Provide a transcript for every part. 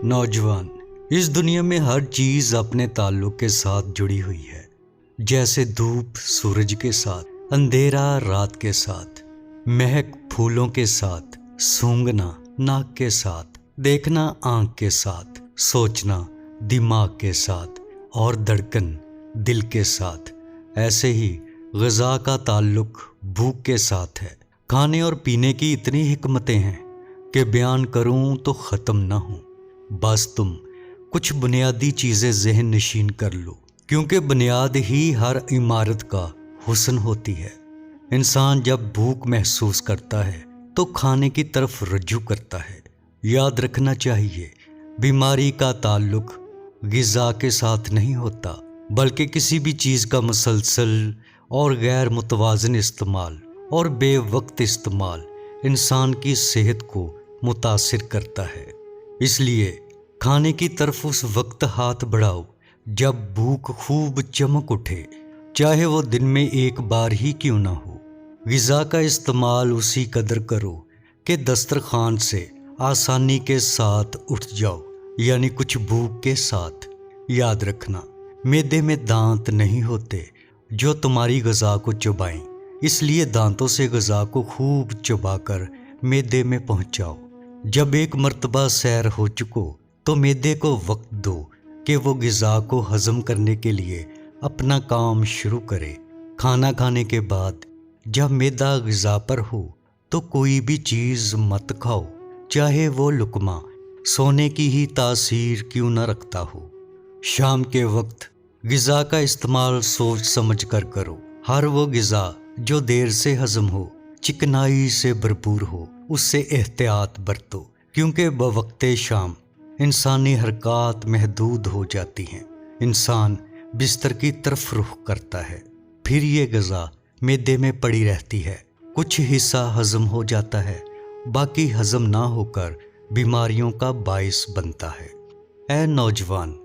नौजवान, इस दुनिया में हर चीज अपने ताल्लुक के साथ जुड़ी हुई है। जैसे धूप सूरज के साथ, अंधेरा रात के साथ, महक फूलों के साथ, सूंघना नाक के साथ, देखना आंख के साथ, सोचना दिमाग के साथ और धड़कन दिल के साथ। ऐसे ही ग़िज़ा का ताल्लुक भूख के साथ है। खाने और पीने की इतनी हिकमतें हैं कि बयान करूं तो ख़त्म ना हो। बस तुम कुछ बुनियादी चीज़ें ज़हन नशीन कर लो, क्योंकि बुनियाद ही हर इमारत का हुस्न होती है। इंसान जब भूख महसूस करता है तो खाने की तरफ रज्जू करता है। याद रखना चाहिए, बीमारी का ताल्लुक ग़िज़ा के साथ नहीं होता, बल्कि किसी भी चीज़ का मुसलसल और गैर मुतवाज़न इस्तेमाल और बेवक्त इस्तेमाल इंसान की सेहत को मुतासिर करता है। इसलिए खाने की तरफ उस वक्त हाथ बढ़ाओ जब भूख खूब चमक उठे, चाहे वो दिन में एक बार ही क्यों ना हो। ग़िज़ा का इस्तेमाल उसी कदर करो कि दस्तरखान से आसानी के साथ उठ जाओ, यानी कुछ भूख के साथ। याद रखना, मैदे में दांत नहीं होते जो तुम्हारी ग़िज़ा को चबाएं, इसलिए दांतों से ग़िज़ा को खूब चबाकर मैदे में पहुंचाओ। जब एक मर्तबा सैर हो चुको तो मैदे को वक्त दो कि वो ग़िज़ा को हज़म करने के लिए अपना काम शुरू करे। खाना खाने के बाद जब मैदा ग़िज़ा पर हो तो कोई भी चीज़ मत खाओ, चाहे वो लुक़मा सोने की ही तासीर क्यों न रखता हो। शाम के वक्त ग़िज़ा का इस्तेमाल सोच समझ कर करो। हर वो ग़िज़ा जो देर से हज़म हो, चिकनाई से भरपूर हो, उससे एहतियात बरतो, क्योंकि बवक्ते शाम इंसानी हरकत महदूद हो जाती हैं। इंसान बिस्तर की तरफ रुख करता है, फिर ये ग़िज़ा मैदे में पड़ी रहती है। कुछ हिस्सा हज़म हो जाता है, बाकी हज़म ना होकर बीमारियों का बाइस बनता है। ऐ नौजवान,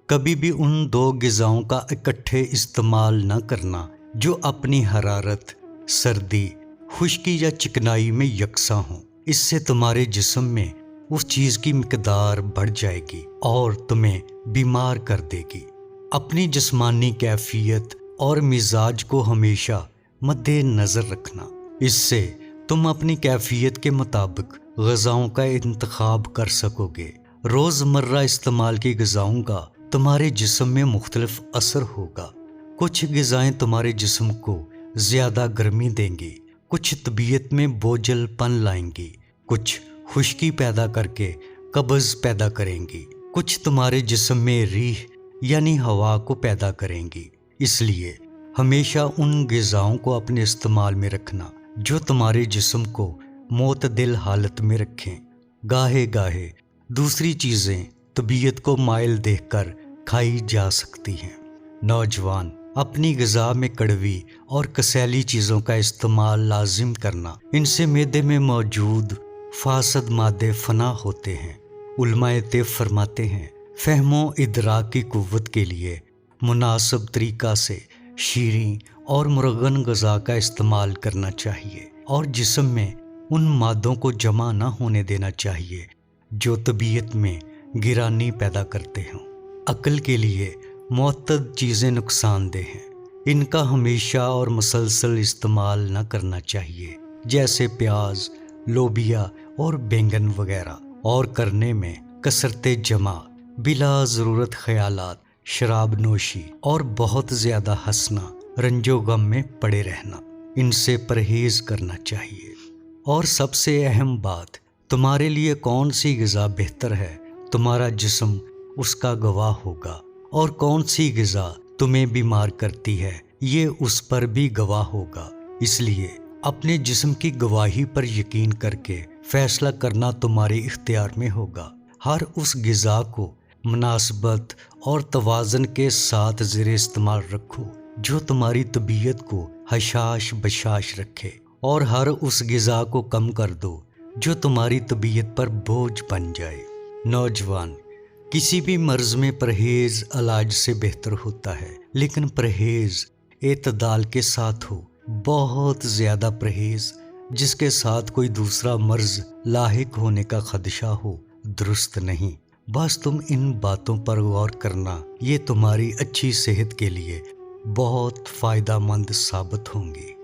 कभी भी उन दो ग़िज़ाओं का इकट्ठे इस्तेमाल न करना जो अपनी हरारत, सर्दी, खुश्की या चिकनाई में यकसां हों। इससे तुम्हारे जिस्म में उस चीज़ की मिकदार बढ़ जाएगी और तुम्हें बीमार कर देगी। अपनी जिस्मानी कैफियत और मिजाज को हमेशा मद्देनज़र रखना, इससे तुम अपनी कैफियत के मुताबिक ग़िज़ाओं का इंतखाब कर सकोगे। रोज़मर्रा इस्तेमाल की ग़िज़ाओं का तुम्हारे जिस्म में मुख्तलिफ असर होगा। कुछ ग़िज़ाएँ तुम्हारे जिस्म को ज़्यादा गर्मी देंगी, कुछ तबीयत में बोझलपन लाएंगी, कुछ खुश्की पैदा करके कब्ज़ पैदा करेंगी, कुछ तुम्हारे जिस्म में रीह यानी हवा को पैदा करेंगी। इसलिए हमेशा उन ग़िज़ाओं को अपने इस्तेमाल में रखना जो तुम्हारे जिस्म को मोतदिल हालत में रखें। गाहे गाहे दूसरी चीज़ें तबीयत को माइल देखकर खाई जा सकती हैं। नौजवान, अपनी ग़िज़ा में कड़वी और कसैली चीज़ों का इस्तेमाल लाजिम करना, इनसे मैदे में मौजूद फासद मादे फना होते हैं। उलमाए तेब फरमाते हैं, फ़हमो इदराक की कुव्वत के लिए मुनासिब तरीक़ा से शीरीं और मुरगन ग़िज़ा का इस्तेमाल करना चाहिए और जिस्म में उन मादों को जमा न होने देना चाहिए जो तबीयत में गिरानी पैदा करते हों। अक्ल के लिए मुअत्तद चीज़ें नुकसानदेह हैं, इनका हमेशा और मुसलसल इस्तेमाल न करना चाहिए, जैसे प्याज, लोबिया और बैंगन वगैरह, और करने में कसरते जमा, बिला ज़रूरत ख़यालात, शराब नोशी और बहुत ज़्यादा हंसना, रंजो गम में पड़े रहना, इनसे परहेज़ करना चाहिए। और सबसे अहम बात, तुम्हारे लिए कौन सी ग़िज़ा बेहतर है, तुम्हारा जिस्म उसका गवाह होगा, और कौन सी ग़िज़ा तुम्हें बीमार करती है ये उस पर भी गवाह होगा। इसलिए अपने जिस्म की गवाही पर यकीन करके फ़ैसला करना तुम्हारे इख्तियार में होगा। हर उस ग़िज़ा को मुनासबत और तवाज़न के साथ ज़ेरे इस्तेमाल रखो जो तुम्हारी तबीयत को हशाश बशाश रखे, और हर उस ग़िज़ा को कम कर दो जो तुम्हारी तबीयत पर बोझ बन जाए। नौजवान, किसी भी मर्ज़ में परहेज़ इलाज से बेहतर होता है, लेकिन परहेज़ एतदाल के साथ हो। बहुत ज़्यादा परहेज़ جس کے ساتھ کوئی دوسرا مرض لاحق ہونے کا خدشہ ہو درست نہیں۔ بس تم ان باتوں پر غور کرنا، یہ تمہاری اچھی صحت کے لیے بہت فائدہ مند ثابت ہوں گی۔